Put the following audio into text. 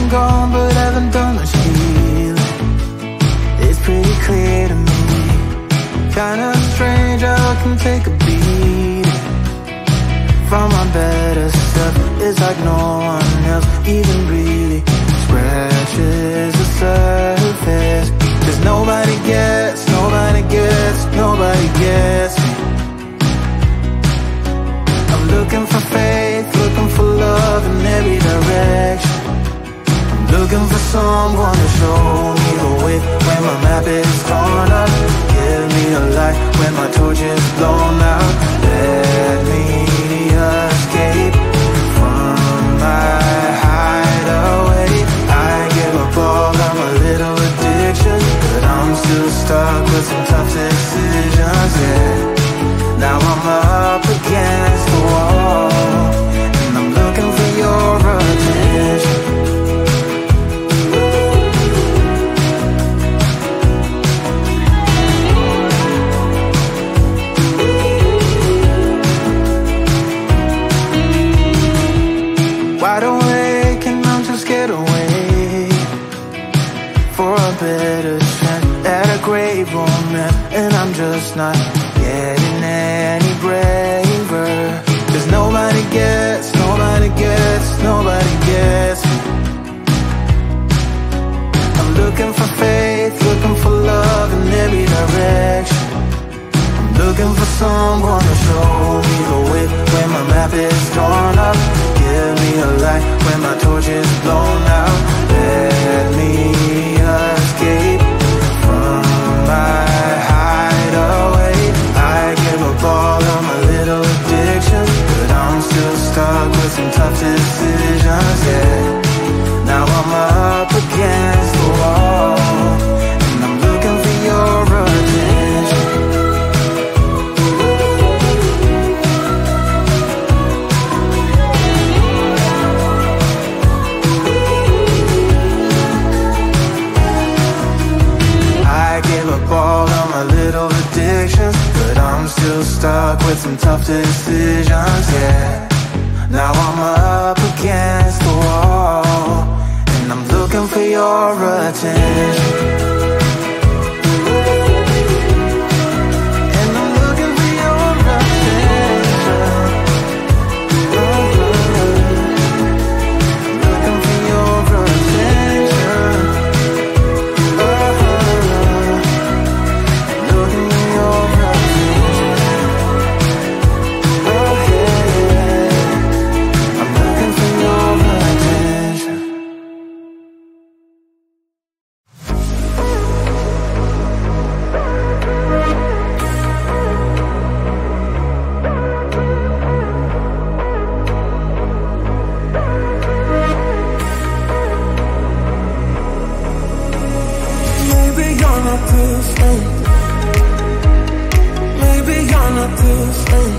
I'm gone but haven't done much healing. It's pretty clear to me, kinda strange how I can take a beat from my better stuff. It's like no one else even really scratches the surface. 'Cause nobody gets me. I'm looking for faith, looking for love in every direction. I'm looking for someone to show me the way when my map is torn up. Give me a light when my torch is blown out. Let me escape from my hideaway. I give up all of my little addictions, but I'm still stuck with some tough decisions, yeah. Now I'm up against the wall, and I'm looking for your attention. Wide awake and I'm just scared away for a better chance at a great romance, and I'm just not getting any braver. 'Cause nobody gets me. I'm looking for faith, looking for love in every direction. I'm looking for someone to show me the way when my map is torn up. Give me a light when my torch is blown out. Let me escape from my hideaway. I give up all of my little addictions, but I'm still stuck with some tough decisions, yeah. Now I'm up against the wall, and I'm looking for your attention. I give up all of my little addictions, but I'm still stuck with some tough decisions, yeah. Now I'm up against the wall, and I'm looking for your attention. And I'm looking for your attention. Looking for your attention. Looking for your attention. I'm looking for your attention. Maybe you're not perfect. Maybe you're not perfect.